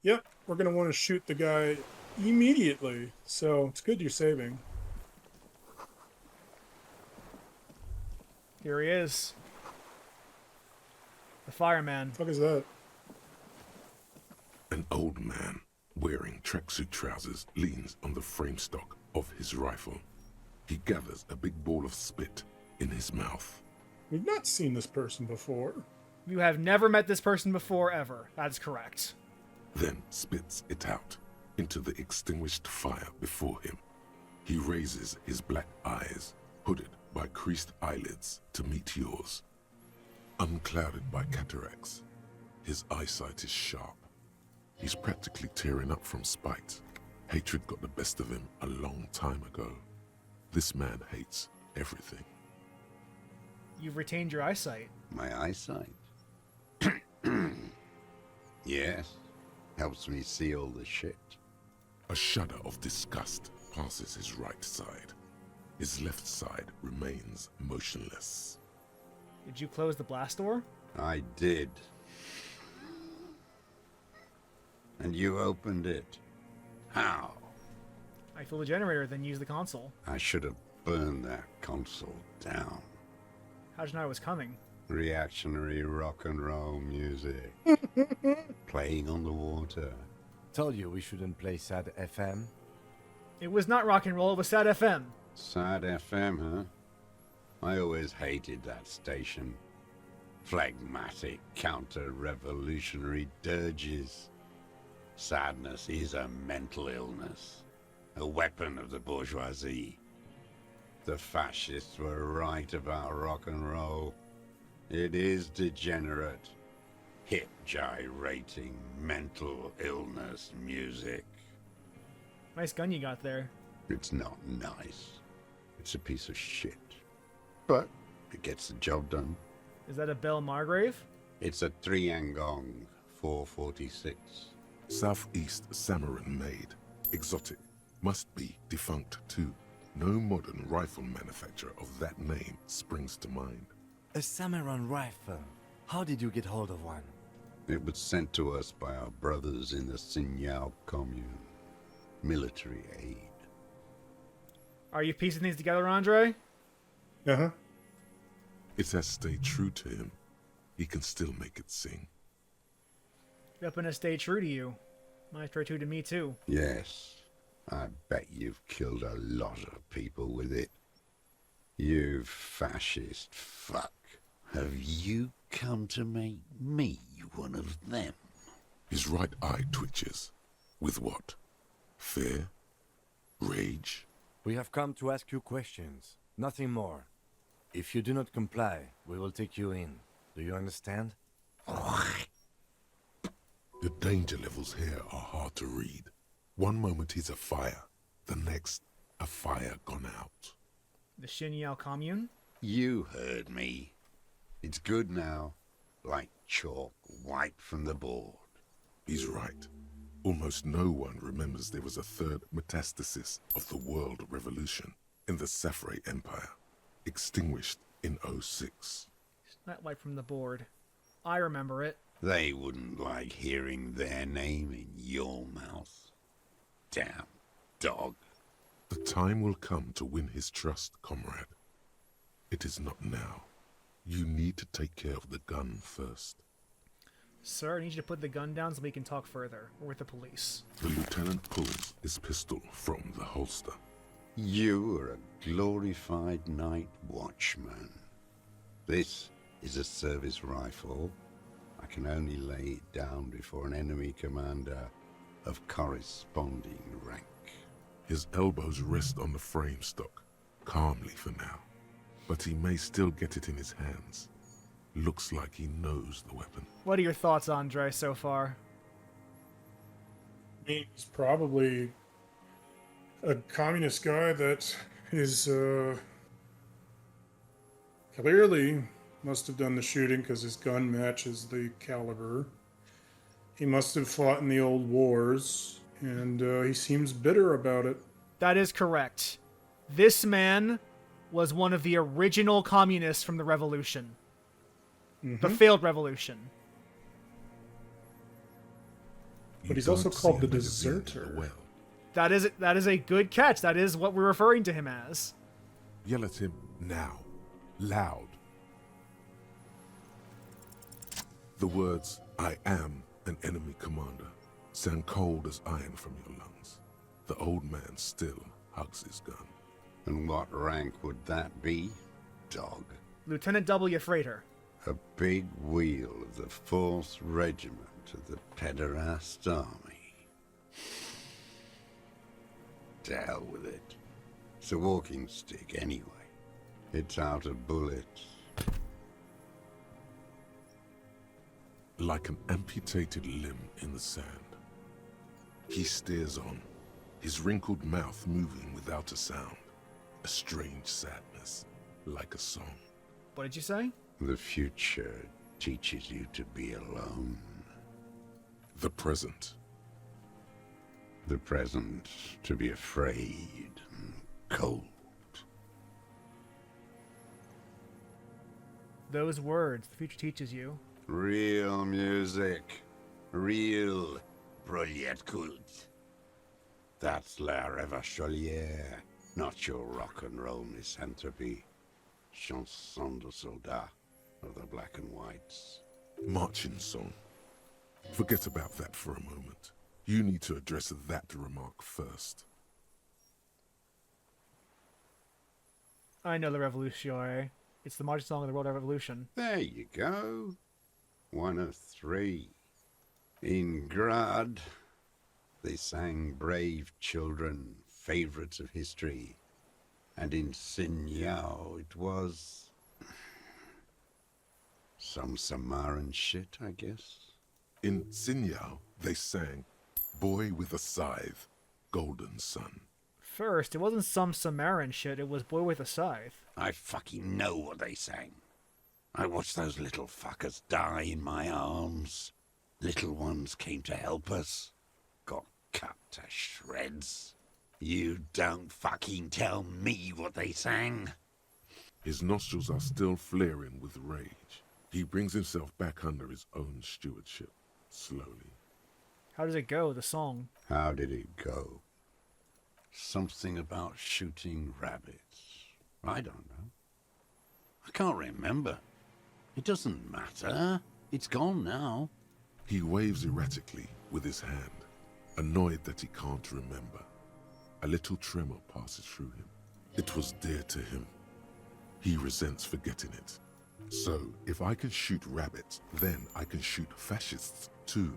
Yep, we're going to want to shoot the guy immediately. So it's good you're saving. Here he is. The fireman. Fuck is that? An old man wearing tracksuit trousers leans on the frame stock of his rifle. He gathers a big ball of spit in his mouth. We've not seen this person before. You have never met this person before, ever. That's correct. Then spits it out into the extinguished fire before him. He raises his black eyes, hooded by creased eyelids, to meet yours. Unclouded by cataracts, his eyesight is sharp. He's practically tearing up from spite. Hatred got the best of him a long time ago. This man hates everything. You've retained your eyesight. My eyesight? Yes. Helps me see all the shit. A shudder of disgust passes his right side. His left side remains motionless. Did you close the blast door? I did. And you opened it. How? I filled the generator, then used the console. I should have burned that console down. How'd you know I was coming? Reactionary rock and roll music. Playing on the water. Told you we shouldn't play sad FM. It was not rock and roll, it was sad FM. Sad FM, huh? I always hated that station. Phlegmatic, counter-revolutionary dirges. Sadness is a mental illness. A weapon of the bourgeoisie. The fascists were right about rock and roll. It is degenerate, hip gyrating, mental illness music. Nice gun you got there. It's not nice. It's a piece of shit. But it gets the job done. Is that a Bell Margrave? It's a Triangong 446. Southeast Samaran made. Exotic. Must be defunct too. No modern rifle manufacturer of that name springs to mind. A Samaran rifle. How did you get hold of one? It was sent to us by our brothers in the Signal commune. Military aid. Are you piecing things together, Andre? Uh-huh. It has stayed true to him. He can still make it sing. Weapon has stayed true to you. Might stay true to me, too. Yes. I bet you've killed a lot of people with it. You fascist fuck. Have you come to make me one of them? His right eye twitches. With what? Fear? Rage? We have come to ask you questions. Nothing more. If you do not comply, we will take you in. Do you understand? The danger levels here are hard to read. One moment he's a fire, the next, a fire gone out. The Xinyao commune? You heard me. It's good now. Like chalk wiped from the board. He's right. Almost no one remembers there was a third metastasis of the world revolution in the Safre Empire, extinguished in '06. It's not wiped from the board. I remember it. They wouldn't like hearing their name in your mouth. Damn dog. The time will come to win his trust, comrade. It is not now. You need to take care of the gun first. Sir, I need you to put the gun down so we can talk further. We're with the police. The lieutenant pulls his pistol from the holster. You are a glorified night watchman. This is a service rifle. I can only lay it down before an enemy commander of corresponding rank. His elbows rest on the frame stock, calmly for now. But he may still get it in his hands. Looks like he knows the weapon. What are your thoughts, Andre, so far? I mean, he's probably a communist guy that is clearly must have done the shooting because his gun matches the caliber. He must have fought in the old wars, and he seems bitter about it. That is correct. This man was one of the original communists from the revolution. The failed revolution. But he's don't also see called a the magazine in deserter. well. That is a good catch. That is what we're referring to him as. Yell at him now, loud. The words, "I am an enemy commander," sound cold as iron from your lungs. The old man still hugs his gun. And what rank would that be, dog? Lieutenant W. Freighter. A big wheel of the 4th Regiment of the Pederast Army. To hell with it. It's a walking stick anyway. It's out of bullets. Like an amputated limb in the sand. He steers on, his wrinkled mouth moving without a sound. A strange sadness, like a song. What did you say? The future teaches you to be alone. The present. The present to be afraid and cold. Those words, the future teaches you. Real music. Real brilliant cult. That's La Revacholière, not your rock and roll misanthropy. Chanson de soldat of the black and whites. Marching song. Forget about that for a moment. You need to address that remark first. I know the Revolutionary. It's the marching song of the World Revolution. There you go. 1 of 3. In Grad, they sang Brave Children, favorites of history. And in Sinyao, it was some Samaran shit, I guess. In Sinyao, they sang Boy with a Scythe, Golden Sun. First, it wasn't some Samaran shit, it was Boy with a Scythe. I fucking know what they sang. I watched those little fuckers die in my arms. Little ones came to help us. Got cut to shreds. You don't fucking tell me what they sang. His nostrils are still flaring with rage. He brings himself back under his own stewardship, slowly. How does it go, the song? How did it go? Something about shooting rabbits. I don't know. I can't remember. It doesn't matter. It's gone now. He waves erratically with his hand, annoyed that he can't remember. A little tremor passes through him. It was dear to him. He resents forgetting it. So, if I can shoot rabbits, then I can shoot fascists too.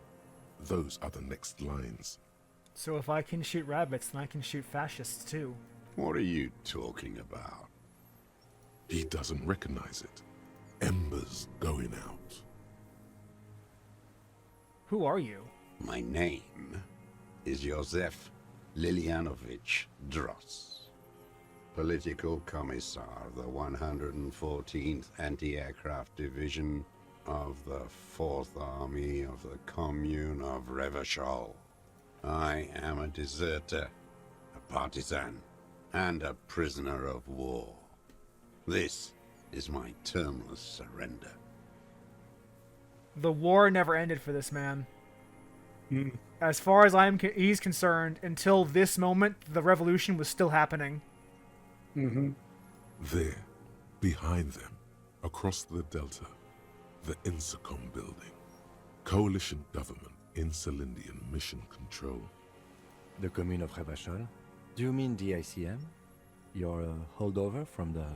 Those are the next lines. So if I can shoot rabbits, then I can shoot fascists too. What are you talking about? He doesn't recognize it. Embers going out. Who are you? My name is Josef Lilianovich Dross, Political Commissar of the 114th Anti-Aircraft Division of the 4th Army of the Commune of Revachol. I am a deserter, a partisan, and a prisoner of war. This is my termless surrender. The war never ended for this man. As far as he's concerned, until this moment, the revolution was still happening. There, behind them, across the delta, the Insicom building. Coalition government in Celindian mission control. The commune of Revachol? Do you mean the ICM? You're a holdover from the...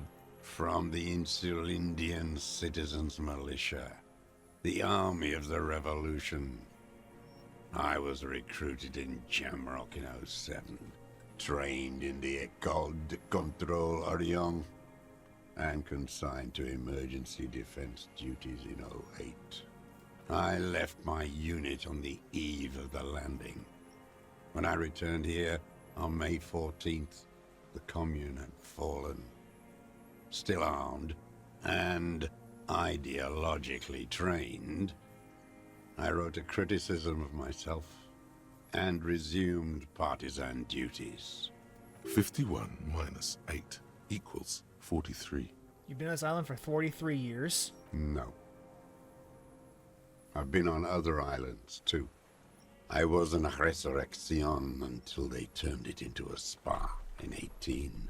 From the Insular Indian Citizens Militia, the army of the revolution. I was recruited in Jamrock in 07, trained in the École de Contrôle Orient, and consigned to emergency defense duties in 08. I left my unit on the eve of the landing. When I returned here on May 14th, the commune had fallen. Still armed and ideologically trained, I wrote a criticism of myself and resumed partisan duties. 51 minus 8 equals 43. You've been on this island for 43 years. No. I've been on other islands, too. I was an resurrection until they turned it into a spa in 18.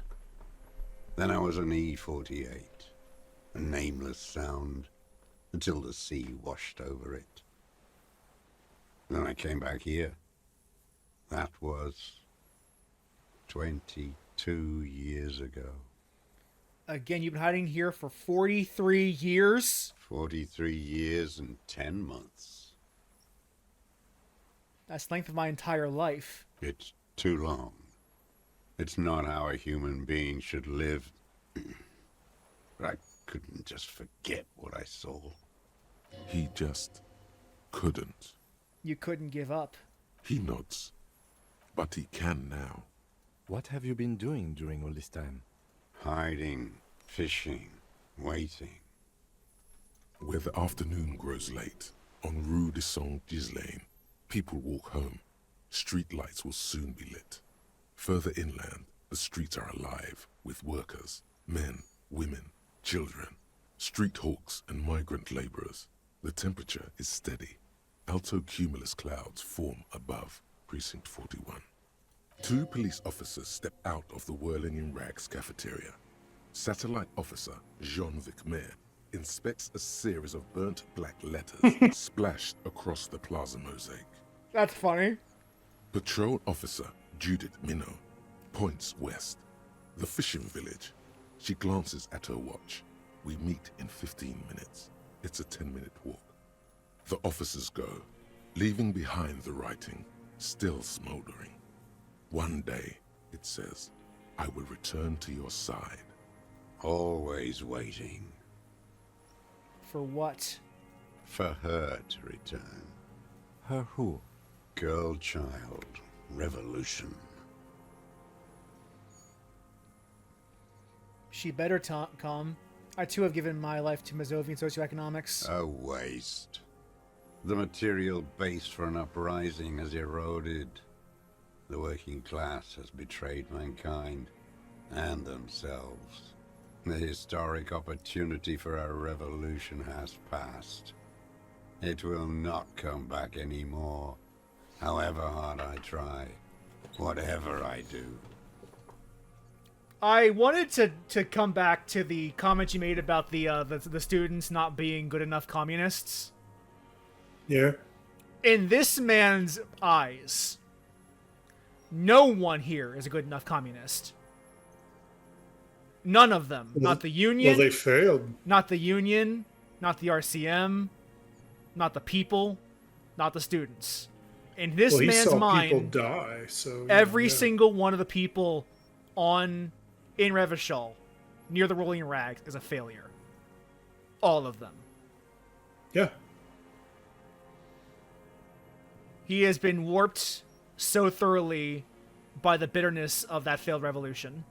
Then I was an E-48, a nameless sound, until the sea washed over it. Then I came back here. That was 22 years ago. Again, you've been hiding here for 43 years? 43 years and 10 months. That's the length of my entire life. It's too long. It's not how a human being should live. But I couldn't just forget what I saw. He just couldn't. You couldn't give up. He nods. But he can now. What have you been doing during all this time? Hiding, fishing, waiting. Where the afternoon grows late, on Rue de Saint-Ghislain, people walk home. Street lights will soon be lit. Further inland, the streets are alive with workers, men, women, children, street hawks and migrant laborers. The temperature is steady. Alto cumulus clouds form above Precinct 41. 2 police officers step out of the Whirling in Rags cafeteria. Satellite officer Jean-Vic Mayer inspects a series of burnt black letters splashed across the plaza mosaic. That's funny. Patrol officer Judith Minot points west. The fishing village. She glances at her watch. We meet in 15 minutes. It's a 10-minute walk. The officers go, leaving behind the writing, still smoldering. One day, it says, I will return to your side. Always waiting. For what? For her to return. Her who? Girl, child, revolution. She better come. I too have given my life to Mazovian socioeconomics. A waste. The material base for an uprising has eroded. The working class has betrayed mankind and themselves. The historic opportunity for a revolution has passed. It will not come back anymore, however hard I try, whatever I do. I wanted to come back to the comment you made about the students not being good enough communists. Yeah. In this man's eyes, no one here is a good enough communist. None of them. Not the Union. Well, they failed. Not the Union. Not the RCM. Not the people. Not the students. In this Well, he man's saw mind, people die. So every yeah. single one of the people in Revachol, near the Rolling Rags, is a failure. All of them. Yeah. He has been warped so thoroughly by the bitterness of that failed revolution.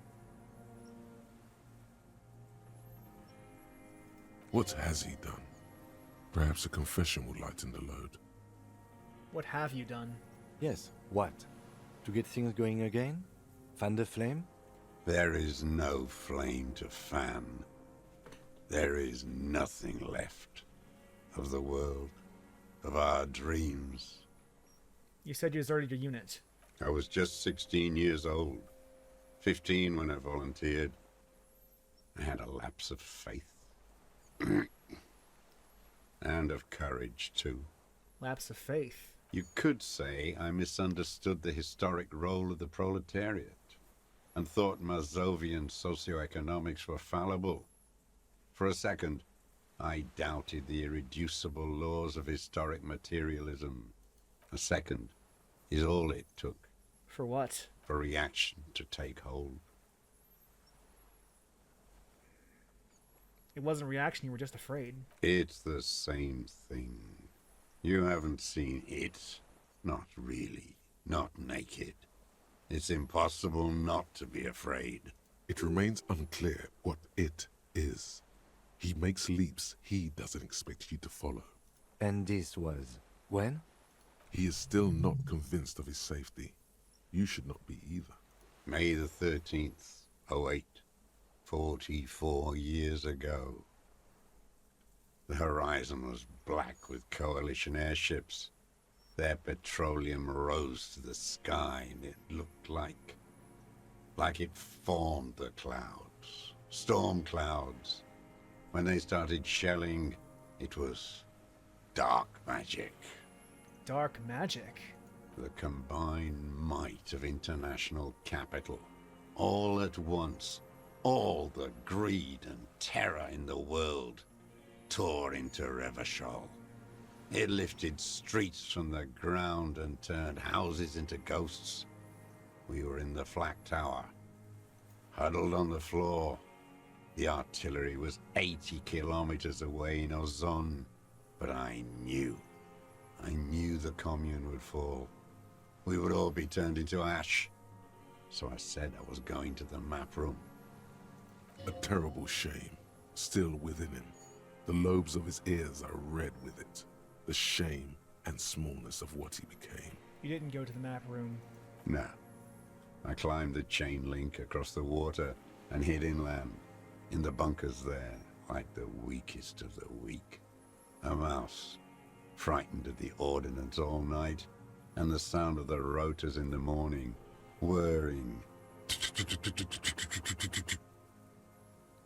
What has he done? Perhaps a confession will lighten the load. What have you done? Yes, what? To get things going again? Fan the flame? There is no flame to fan. There is nothing left of the world, of our dreams. You said you deserted your unit. I was just 16 years old, 15 when I volunteered. I had a lapse of faith. And of courage, too. Lapse of faith. You could say I misunderstood the historic role of the proletariat and thought Mazovian socioeconomics were fallible. For a second, I doubted the irreducible laws of historic materialism. A second is all it took For what? for reaction to take hold. It wasn't reaction, you were just afraid. It's the same thing. You haven't seen it. Not really. Not naked. It's impossible not to be afraid. It remains unclear what it is. He makes leaps he doesn't expect you to follow. And this was... when? He is still not convinced of his safety. You should not be either. May the 13th, 08, 44 years ago. The horizon was black with coalition airships. Their petroleum rose to the sky, and it looked like it formed the clouds. Storm clouds. When they started shelling, it was dark magic. Dark magic? The combined might of international capital. All at once, all the greed and terror in the world tore into Revachol. It lifted streets from the ground and turned houses into ghosts. We were in the flak tower, huddled on the floor. The artillery was 80 kilometers away in Ozon, but I knew the commune would fall. We would all be turned into ash. So I said I was going to the map room. A terrible shame, still within him. The lobes of his ears are red with it. The shame and smallness of what he became. You didn't go to the map room. No. I climbed the chain link across the water and hid inland, in the bunkers there, like the weakest of the weak. A mouse, frightened of the ordnance all night, and the sound of the rotors in the morning, whirring.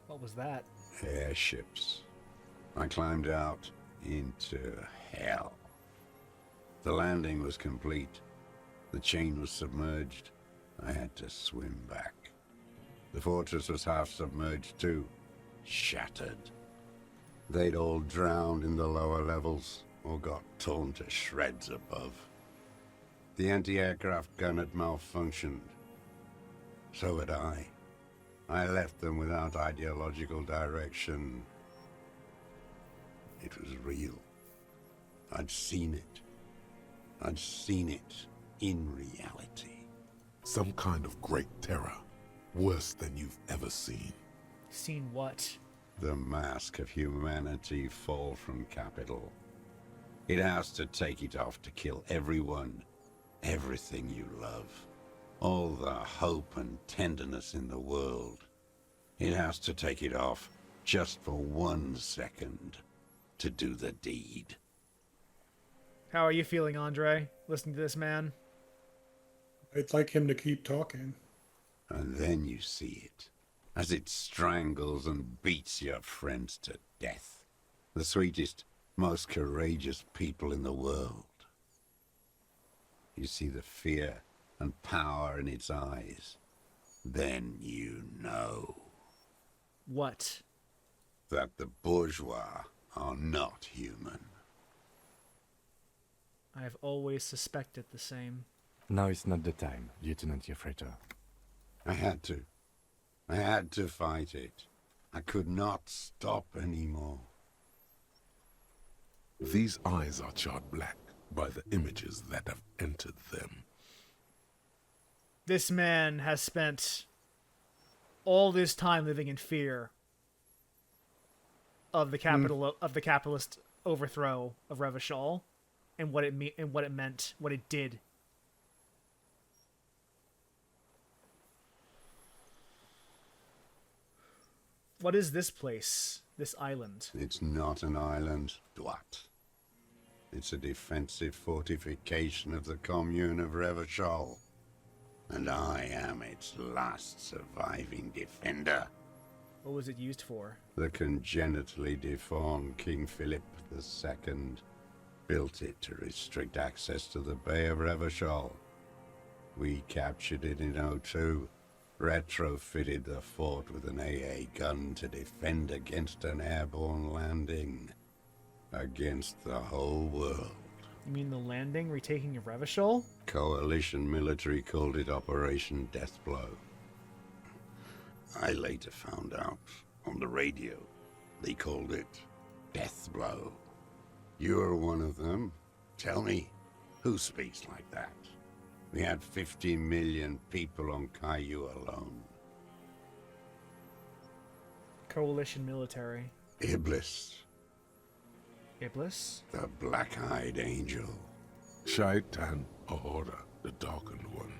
What was that? Airships. I climbed out into hell. The landing was complete. The chain was submerged. I had to swim back. The fortress was half submerged too, shattered. They'd all drowned in the lower levels, or got torn to shreds above. The anti-aircraft gun had malfunctioned. So had I. I left them without ideological direction. It was real. I'd seen it. I'd seen it in reality. Some kind of great terror, worse than you've ever seen. Seen what? The mask of humanity fall from capital. It has to take it off to kill everyone, everything you love. All the hope and tenderness in the world. It has to take it off just for 1 second to do the deed. How are you feeling, Andre, listening to this man? I'd like him to keep talking. And then you see it, as it strangles and beats your friends to death. The sweetest, most courageous people in the world. You see the fear and power in its eyes. Then you know. What? That the bourgeois are not human. I have always suspected the same. Now is not the time, Lieutenant Yefreto. I had to. I had to fight it. I could not stop anymore. These eyes are charred black by the images that have entered them. This man has spent all this time living in fear of the capitalist overthrow of Revachol, and what it meant, what it did. What is this place, this island? It's not an island, Dwat. It's a defensive fortification of the commune of Revachol. And I am its last surviving defender. What was it used for? The congenitally deformed King Philip II built it to restrict access to the Bay of Revachol. We captured it in '02, retrofitted the fort with an AA gun to defend against an airborne landing. Against the whole world. You mean the landing, retaking of Revachol? Coalition military called it Operation Deathblow. I later found out on the radio they called it Deathblow. You're one of them. Tell me, who speaks like that? We had 50 million people on Caillou alone. Coalition military. Iblis, Iblis? the black-eyed angel. Shaitan Ahura, the darkened one.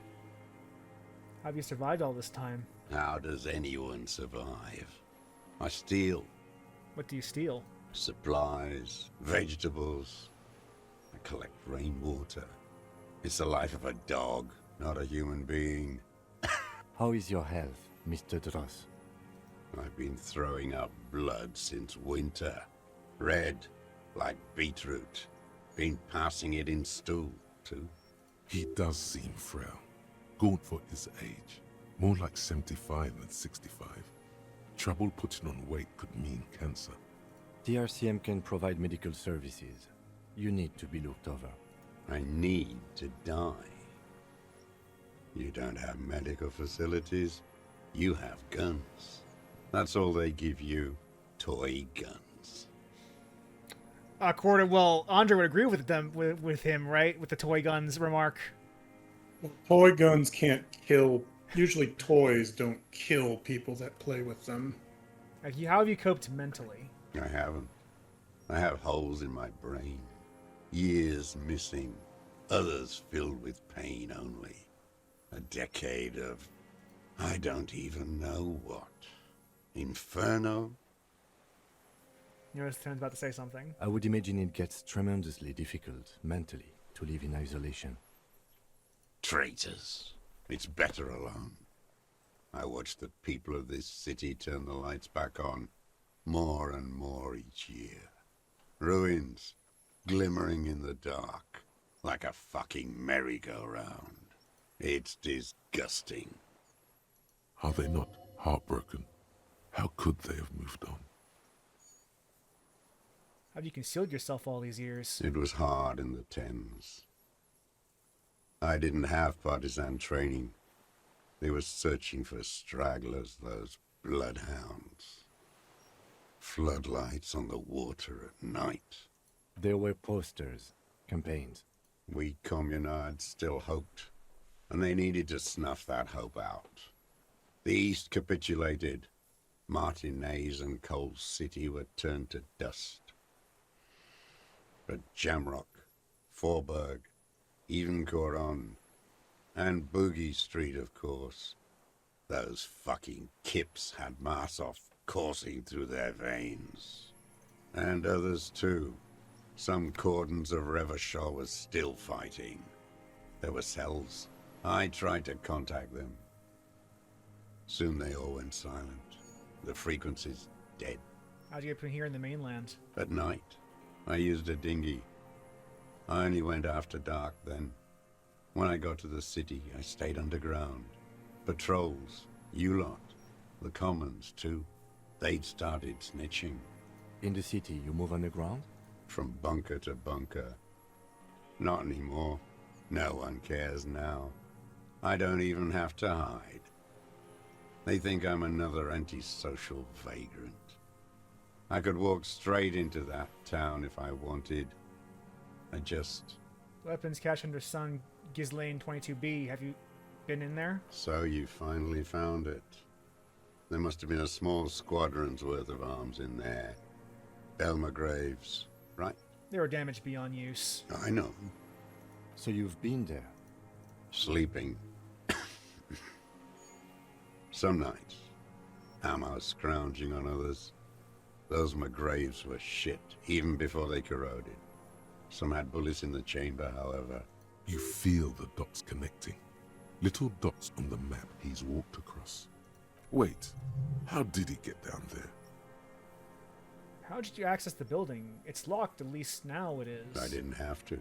How have you survived all this time? How does anyone survive? I steal What do you steal? supplies, vegetables. I collect rainwater. It's the life of a dog, not a human being. How is your health, Mr. Dross? I've been throwing up blood since winter. Red, like beetroot. Been passing it in stool, too. He does seem frail. Gaunt for his age. More like 75 than 65. Trouble putting on weight could mean cancer. The RCM can provide medical services. You need to be looked over. I need to die. You don't have medical facilities. You have guns. That's all they give you. Toy guns. Corda, well, Andre would agree with them with him, right? With the toy guns remark. Well, toy guns can't kill. Usually toys don't kill people that play with them. Like, how have you coped mentally? I haven't. I have holes in my brain. Years missing. Others filled with pain only. A decade of... I don't even know what. Inferno? Turns about to say something. I would imagine it gets tremendously difficult, mentally, to live in isolation. Traitors. It's better alone. I watch the people of this city turn the lights back on, more and more each year. Ruins, glimmering in the dark, like a fucking merry-go-round. It's disgusting. Are they not heartbroken? How could they have moved on? How have you concealed yourself all these years? It was hard in the Thames. I didn't have partisan training. They were searching for stragglers, those bloodhounds. Floodlights on the water at night. There were posters, campaigns. We communards still hoped, and they needed to snuff that hope out. The East capitulated. Martinez and Coal City were turned to dust. But Jamrock, Forburg, even Coron, and Boogie Street, of course. Those fucking kips had Marsov coursing through their veins. And others too. Some cordons of Revachol was still fighting. There were cells. I tried to contact them. Soon they all went silent. The frequency's dead. How'd you get from here in the mainland? At night, I used a dinghy. I only went after dark then. When I got to the city, I stayed underground. Patrols, you lot, the commons too. They'd started snitching. In the city, you move underground? From bunker to bunker. Not anymore. No one cares now. I don't even have to hide. They think I'm another antisocial vagrant. I could walk straight into that town if I wanted. I just... Weapons cache under Sun Ghislaine 22B. Have you been in there? So you finally found it. There must have been a small squadron's worth of arms in there. Belma Graves, right? They were damaged beyond use. I know. So you've been there? Sleeping. Some nights. Ammo scrounging on others. Those McGraves were shit, even before they corroded. Some had bullets in the chamber, however. You feel the dots connecting. Little dots on the map he's walked across. Wait, how did he get down there? How did you access the building? It's locked, at least now it is. I didn't have to.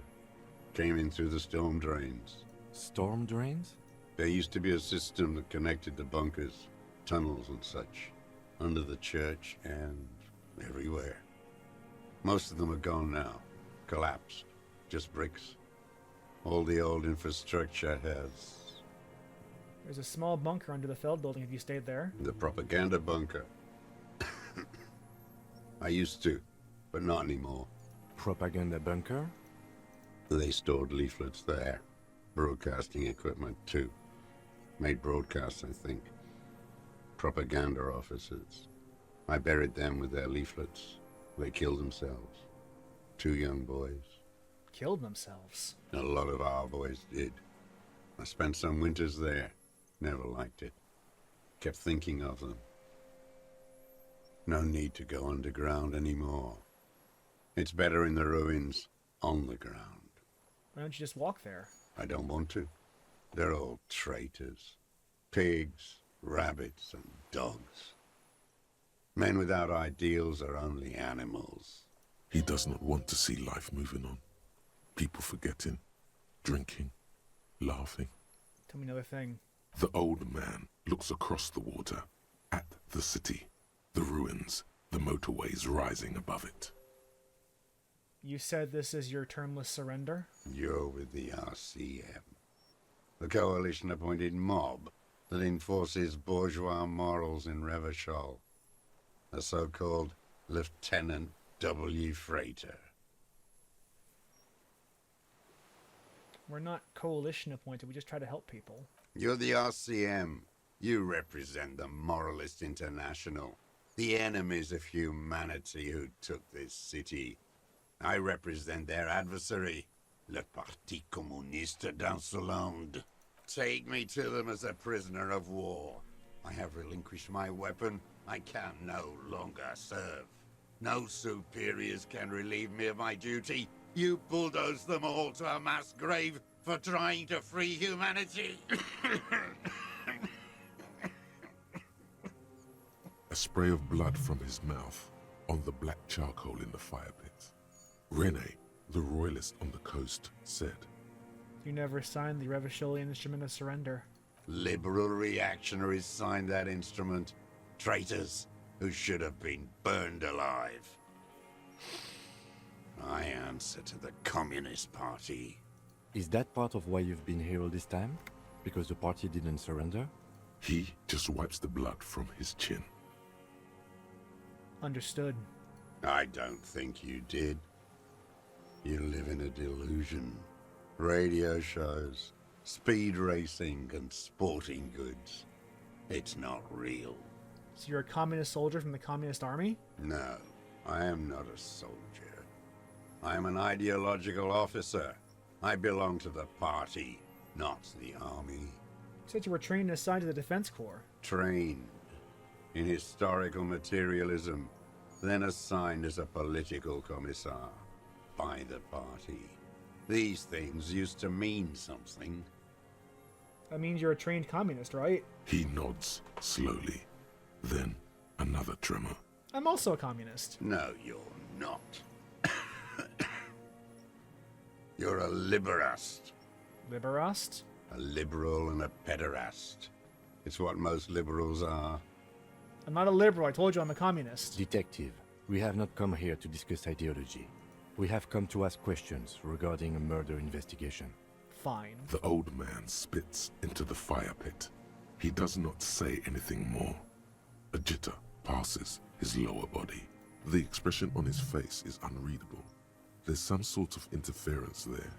Came in through the storm drains. Storm drains? There used to be a system that connected the bunkers, tunnels and such, under the church and everywhere. Most of them are gone now, collapsed, just bricks. All the old infrastructure has... There's a small bunker under the Feld building. Have you stayed there? the propaganda bunker. I used to, but not anymore. Propaganda bunker? They stored leaflets there. Broadcasting equipment, too. Made broadcasts, I think. Propaganda officers. I buried them with their leaflets. They killed themselves. 2 young boys. Killed themselves. A lot of our boys did. I spent some winters there. Never liked it. Kept thinking of them. No need to go underground anymore. It's better in the ruins, on the ground. Why don't you just walk there? I don't want to. They're all traitors. Pigs, rabbits, and dogs. Men without ideals are only animals. He does not want to see life moving on. People forgetting, drinking, laughing. Tell me another thing. The old man looks across the water, at the city, the ruins, the motorways rising above it. You said this is your termless surrender? You're with the RCM. The coalition-appointed mob that enforces bourgeois morals in Revachol. The so-called Lieutenant W. Freighter. We're not coalition appointed, we just try to help people. You're the RCM. You represent the Moralist International, the enemies of humanity who took this city. I represent their adversary, le Parti Communiste d'Insolande. Take me to them as a prisoner of war. I have relinquished my weapon. I can no longer serve. No superiors can relieve me of my duty. You bulldoze them all to a mass grave for trying to free humanity. A spray of blood from his mouth on the black charcoal in the fire pit. Rene, the royalist on the coast, said, You never signed the Revacholian Instrument of Surrender. Liberal reactionaries signed that instrument. Traitors who should have been burned alive. I answer to the Communist Party. Is that part of why you've been here all this time? Because the party didn't surrender? He just wipes the blood from his chin. Understood. I don't think you did. You live in a delusion. Radio shows, speed racing, and sporting goods. It's not real. So you're a communist soldier from the Communist Army? No, I am not a soldier. I am an ideological officer. I belong to the party, not the army. You said you were trained and assigned to the Defense Corps. Trained in historical materialism, then assigned as a political commissar by the party. These things used to mean something. That means you're a trained communist, right? He nods slowly. Then another tremor. I'm also a communist. No, you're not. You're a liberast. Liberast? A liberal and a pederast. It's what most liberals are. I'm not a liberal, I told you I'm a communist. Detective, we have not come here to discuss ideology. We have come to ask questions regarding a murder investigation. Fine. The old man spits into the fire pit. He does not say anything more. A jitter passes his lower body. The expression on his face is unreadable. There's some sort of interference there.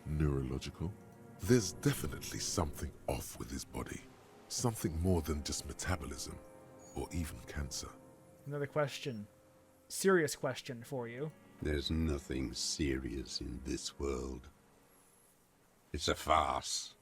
Neurological? There's definitely something off with his body. Something more than just metabolism, or even cancer. Another question. Serious question for you. There's nothing serious in this world. It's a farce.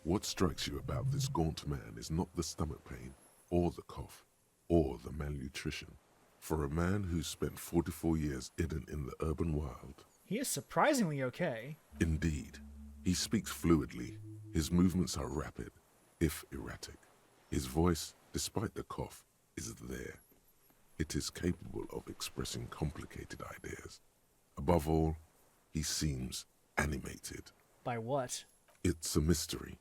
What strikes you about this gaunt man is not the stomach pain, or the cough, or the malnutrition. For a man who's spent 44 years hidden in the urban wild. He is surprisingly okay. Indeed, he speaks fluidly. His movements are rapid, if erratic. His voice, despite the cough, is there. It is capable of expressing complicated ideas. Above all, he seems animated. By what? It's a mystery.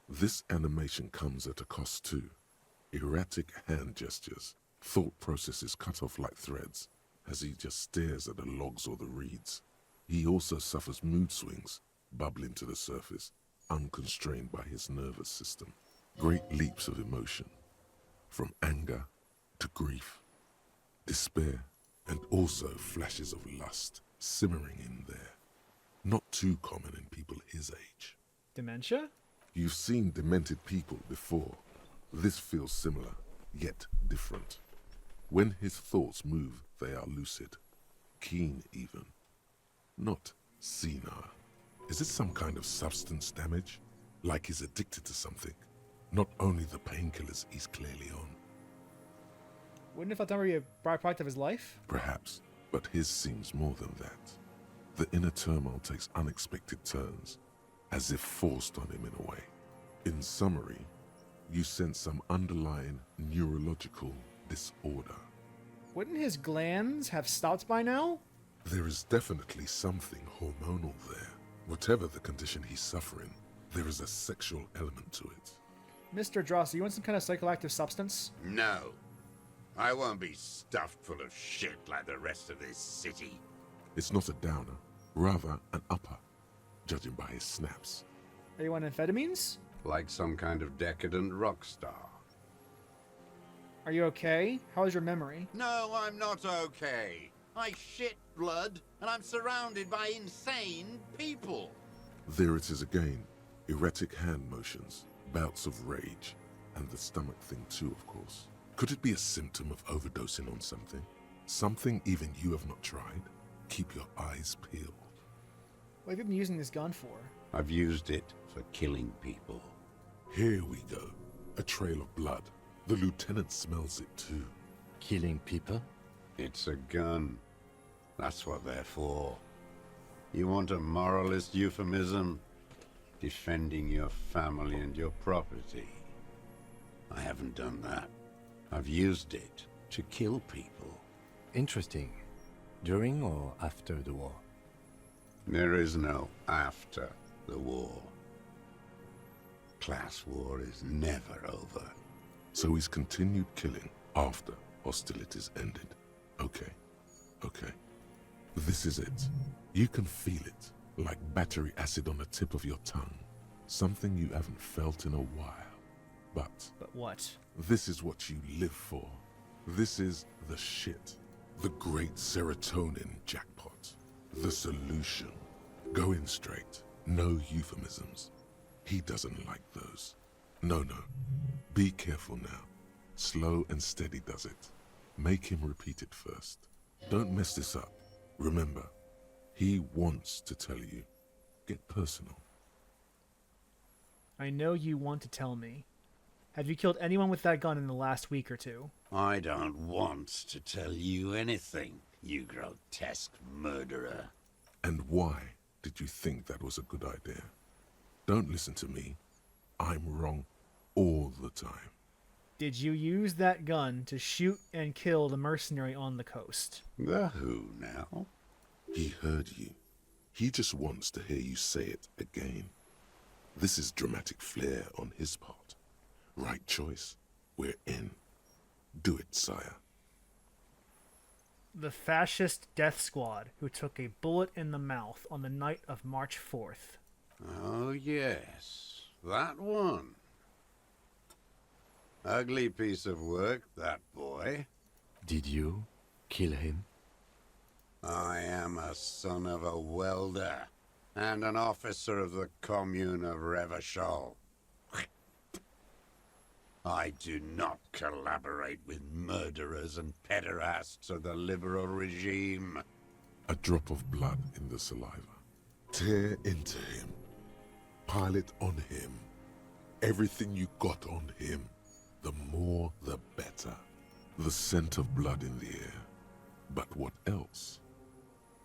This animation comes at a cost too. Erratic hand gestures, thought processes cut off like threads, as he just stares at the logs or the reeds. He also suffers mood swings, bubbling to the surface, unconstrained by his nervous system. Great leaps of emotion, from anger to grief, despair, and also flashes of lust simmering in there. Not too common in people his age. Dementia? You've seen demented people before. This feels similar, yet different. When his thoughts move, they are lucid, keen even. Not senile. Is it some kind of substance damage? Like he's addicted to something? Not only the painkillers he's clearly on. Wouldn't have thought that would be a byproduct of his life? Perhaps, But his seems more than that. The inner turmoil takes unexpected turns, as if forced on him in a way. In summary, you sense some underlying neurological disorder. Wouldn't his glands have stopped by now? There is definitely something hormonal there. Whatever the condition he's suffering, there is a sexual element to it. Mr. Dross, are you on some kind of psychoactive substance? No. I won't be stuffed full of shit like the rest of this city. It's not a downer, rather an upper, judging by his snaps. Are you on amphetamines? Like some kind of decadent rock star. Are you okay? How's your memory? No, I'm not okay. I shit blood, and I'm surrounded by insane people. There it is again. Erratic hand motions, bouts of rage, and the stomach thing too, of course. Could it be a symptom of overdosing on something? Something even you have not tried? Keep your eyes peeled. What have you been using this gun for? I've used it for killing people. Here we go. A trail of blood. The lieutenant smells it too. Killing people? It's a gun. That's what they're for. You want a moralist euphemism? Defending your family and your property. I haven't done that. I've used it to kill people. Interesting. During or after the war? There is no after the war. Class war is never over. So he's continued killing after hostilities ended. Okay. Okay. This is it. You can feel it, like battery acid on the tip of your tongue. Something you haven't felt in a while. But what? this is what you live for. This is the shit. The great serotonin jackpot. The solution. Going straight. No euphemisms. He doesn't like those. No. Be careful now. Slow and steady does it. Make him repeat it first. Don't mess this up. Remember, he wants to tell you. Get personal. I know you want to tell me. Have you killed anyone with that gun in the last week or two? I don't want to tell you anything, you grotesque murderer. And why did you think that was a good idea? Don't listen to me. I'm wrong all the time. Did you use that gun to shoot and kill the mercenary on the coast? The who now? He heard you. He just wants to hear you say it again. This is dramatic flair on his part. Right choice. We're in. Do it, sire. The fascist death squad who took a bullet in the mouth on the night of March 4th. Oh yes, that one. Ugly piece of work, that boy. Did you kill him? I am a son of a welder and an officer of the commune of Revachol. I do not collaborate with murderers and pederasts of the liberal regime. A drop of blood in the saliva. Tear into him. Pile it on him. Everything you got on him. The more, the better. The scent of blood in the air. But what else?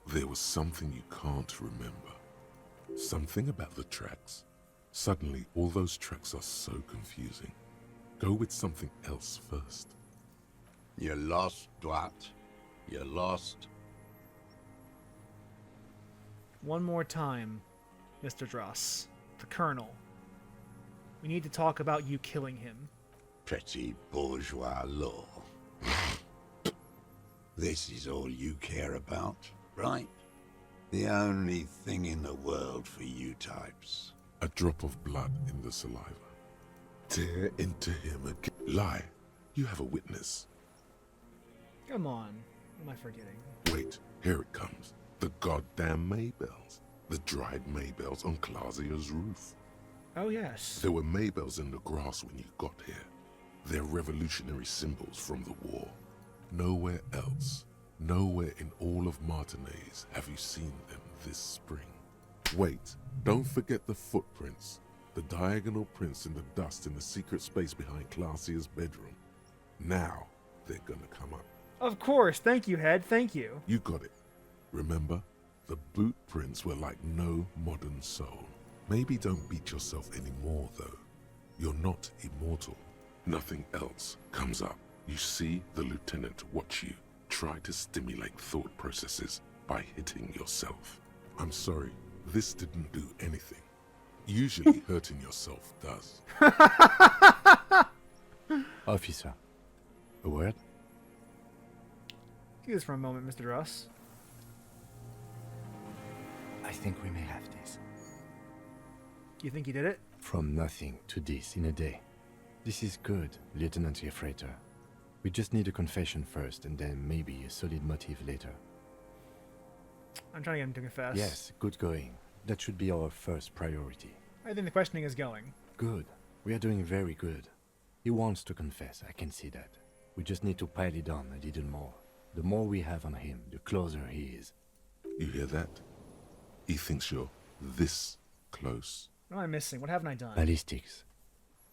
There was something you can't remember. Something about the tracks. Suddenly, all those tracks are so confusing. Go with something else first. You're lost, Dwat. You're lost. One more time, Mr. Dross. The Colonel. We need to talk about you killing him. Petty bourgeois law. This is all you care about, right? The only thing in the world for you types. A drop of blood in the saliva. Tear into him again. Lie. You have a witness. Come on. Am I forgetting? Wait, here it comes. The goddamn Maybells. The dried Maybells on Clausia's roof. Oh, yes. There were Maybells in the grass when you got here. They're revolutionary symbols from the war. Nowhere else, nowhere in all of Martinez have you seen them this spring. Wait, don't forget the footprints. The diagonal prints in the dust in the secret space behind Clausia's bedroom. Now they're gonna come up. Of course. Thank you, Head. Thank you. You got it. Remember, the boot prints were like no modern soul. Maybe don't beat yourself anymore, though. You're not immortal. Nothing else comes up. You see the lieutenant watch you. Try to stimulate thought processes by hitting yourself. I'm sorry, this didn't do anything. Usually hurting yourself does. Officer, a word? Do this for a moment, Mr. Russ. I think we may have this. You think he did it? From nothing to this in a day. This is good, Lieutenant Gefreiter. We just need a confession first, and then maybe a solid motive later. I'm trying to get him to confess. Yes, good going. That should be our first priority. I think the questioning is going. Good. We are doing very good. He wants to confess, I can see that. We just need to pile it on a little more. The more we have on him, the closer he is. You hear that? He thinks you're this close. What am I missing? What haven't I done? Ballistics.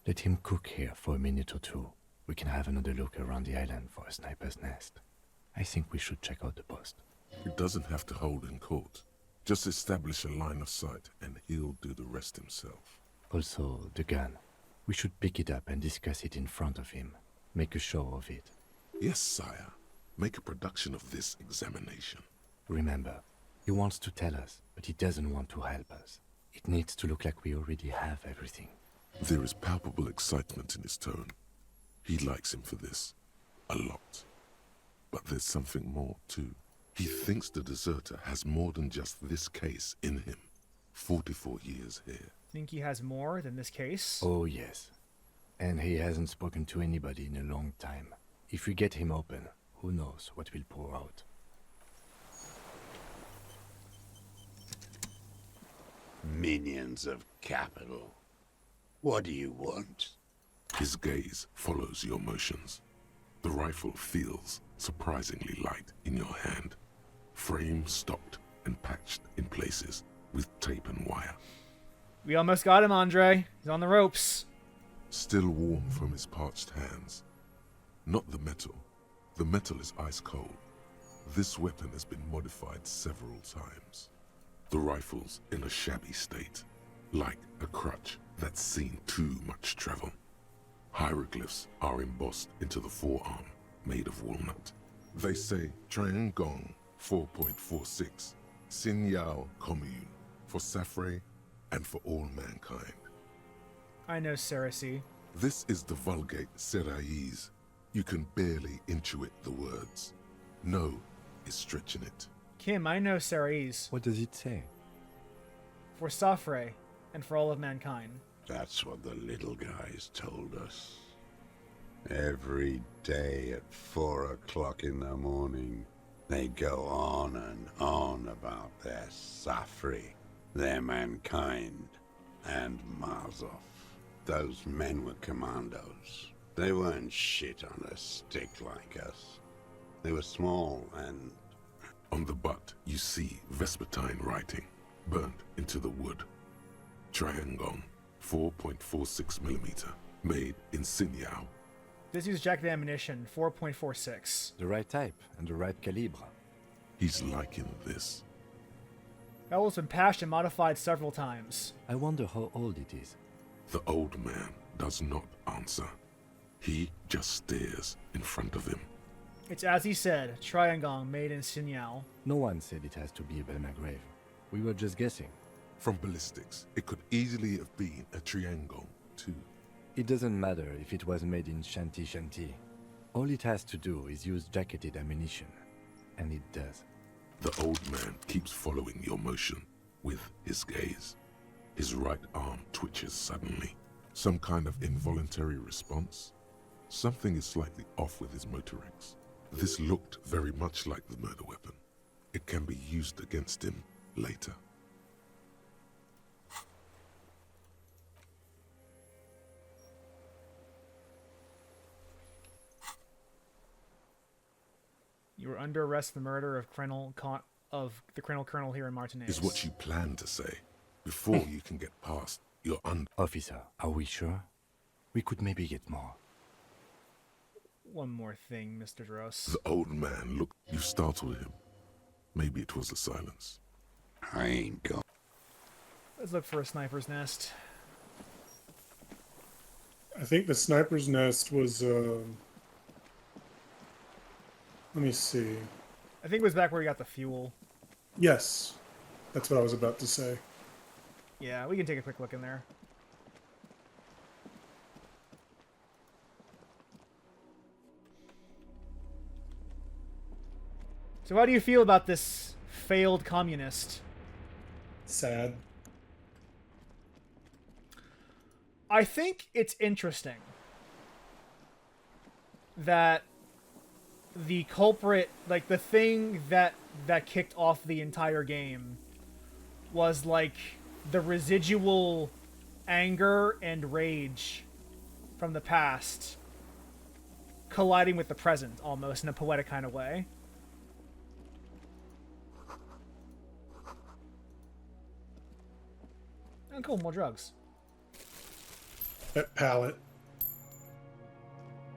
Let him cook here for a minute or two. We can have another look around the island for a sniper's nest. I think we should check out the post. He doesn't have to hold in court. Just establish a line of sight and he'll do the rest himself. Also, the gun. We should pick it up and discuss it in front of him. Make a show of it. Yes, sire. Make a production of this examination. Remember, he wants to tell us, but he doesn't want to help us. It needs to look like we already have everything. There is palpable excitement in his tone. He likes him for this. A lot. But there's something more, too. He thinks the deserter has more than just this case in him. 44 years here. Think he has more than this case? Oh, yes. And he hasn't spoken to anybody in a long time. If we get him open, who knows what will pour out. Minions of capital. What do you want? His gaze follows your motions. The rifle feels surprisingly light in your hand. Frame stocked and patched in places with tape and wire. We almost got him, Andre. He's on the ropes. Still warm from his parched hands. Not the metal. The metal is ice cold. This weapon has been modified several times. The rifle's in a shabby state, like a crutch that's seen too much travel. Hieroglyphs are embossed into the forearm, made of walnut. They say Triangong 4.46, Sin Yao Commune, for Safre and for all mankind. I know Cersei. This is the Vulgate Seraïs. You can barely intuit the words. No is stretching it. Kim, I know Cersei. What does it say? For Safre and for all of mankind. That's what the little guys told us. Every day at 4 o'clock in the morning, they go on and on about their Safri, their mankind, and Mazov. Those men were commandos. They weren't shit on a stick like us. They were small and... On the butt, you see Vespertine writing, burnt into the wood. Triangong 4.46mm, made in Sinyao. This uses jacket ammunition, 4.46. The right type and the right calibre. He's liking this. That was been patched and modified several times. I wonder how old it is. The old man does not answer. He just stares in front of him. It's as he said, Triangong made in Sinyao. No one said it has to be a Belmagrave. We were just guessing. From ballistics, it could easily have been a triangle, too. It doesn't matter if it was made in Shanti Shanti. All it has to do is use jacketed ammunition. And it does. The old man keeps following your motion with his gaze. His right arm twitches suddenly. Some kind of involuntary response? Something is slightly off with his motorics. This looked very much like the murder weapon. It can be used against him later. You were under arrest for the murder of the Colonel here in Martinez. Is what you plan to say. Before you can get past, you're under. Officer, are we sure? We could maybe get more. One more thing, Mr. Dross. The old man looked. You startled him. Maybe it was the silence. I ain't got. Let's look for a sniper's nest. I think the sniper's nest was. Let me see. I think it was back where we got the fuel. Yes, that's what I was about to say. Yeah, we can take a quick look in there. So how do you feel about this failed communist? Sad. I think it's interesting that the culprit, like the thing that kicked off the entire game, was like the residual anger and rage from the past colliding with the present, almost in a poetic kind of way. Oh, cool, more drugs. That pallet.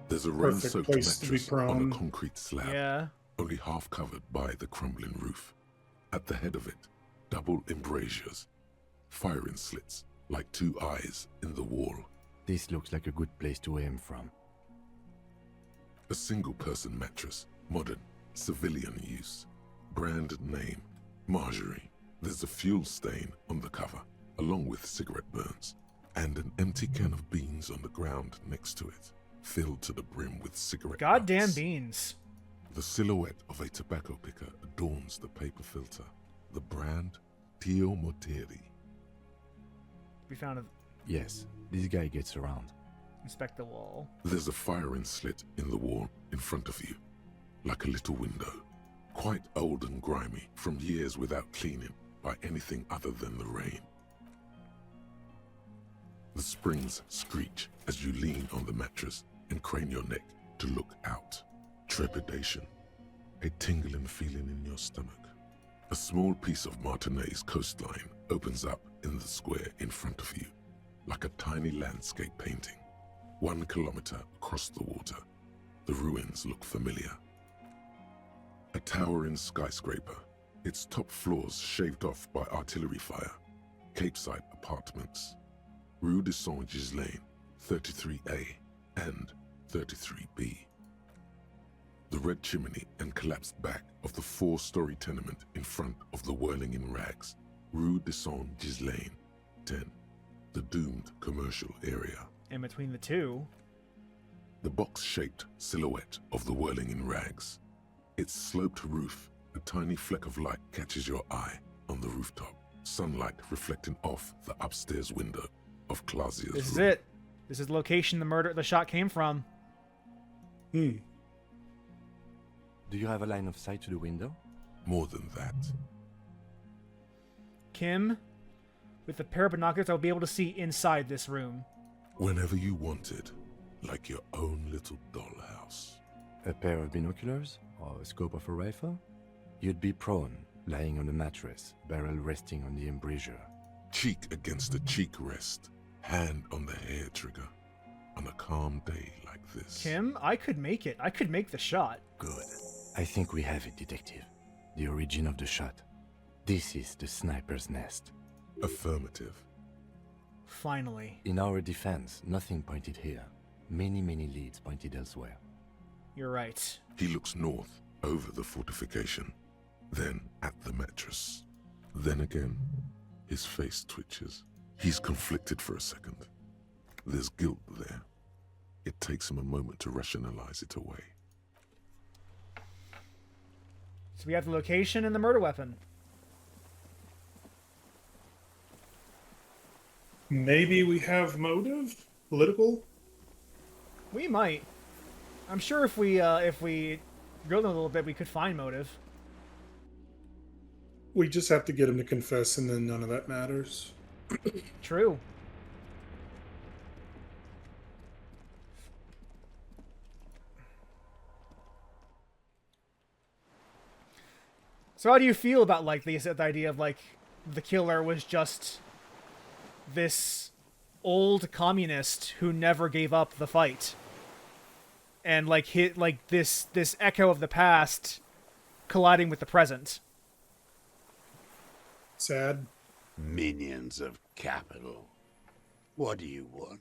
There's a Perfect rain-soaked place to be mattress on prone. a concrete slab, Yeah. only half covered by the crumbling roof. At the head of it, double embrasures, firing slits like two eyes in the wall. This looks like a good place to aim from. A single-person mattress, modern, civilian use. Brand name, Marjorie. There's a fuel stain on the cover, along with cigarette burns, and an empty can of beans on the ground next to it, filled to the brim with cigarette Goddamn butts. beans. The silhouette of a tobacco picker adorns the paper filter. The brand, Tio Morteri. We found a... Yes, this guy gets around. Inspect the wall. There's a firing slit in the wall in front of you, like a little window. Quite old and grimy from years without cleaning by anything other than the rain. The springs screech as you lean on the mattress and crane your neck to look out. Trepidation, a tingling feeling in your stomach. A small piece of Martinez coastline opens up in the square in front of you, like a tiny landscape painting. 1 kilometer across the water, the ruins look familiar. A towering skyscraper, its top floors shaved off by artillery fire. Capeside apartments. Rue de Saint-Ghislain, 33A and 33B. The red chimney and collapsed back of the 4-story tenement in front of the Whirling in Rags, Rue de Saint-Ghislain, 10, the doomed commercial area. In between the two. The box-shaped silhouette of the Whirling in Rags. Its sloped roof, a tiny fleck of light catches your eye on the rooftop, sunlight reflecting off the upstairs window of Clausia's This is room. it. This is the location the shot came from. Hmm. Do you have a line of sight to the window? More than that, Kim, with a pair of binoculars, I'll be able to see inside this room. whenever you wanted, like your own little dollhouse. A pair of binoculars? Or a scope of a rifle? You'd be prone, lying on the mattress, barrel resting on the embrasure. Cheek against a cheek rest, hand on the hair trigger, on a calm day like this. Kim, I could make it. I could make the shot. Good. I think we have it, Detective. The origin of the shot. This is the sniper's nest. Affirmative. Finally. In our defense, nothing pointed here. Many leads pointed elsewhere. You're right. He looks north, over the fortification, then at the mattress. Then again, his face twitches. He's conflicted for a second. There's guilt there. It takes him a moment to rationalize it away. So we have the location and the murder weapon. Maybe we have motive? Political? We might. I'm sure if we drilled them a little bit, we could find motive. We just have to get him to confess, and then none of that matters. True. So how do you feel about like the idea of like the killer was just this old communist who never gave up the fight? and like hit like this echo of the past colliding with the present. Sad. Minions of capital. What do you want?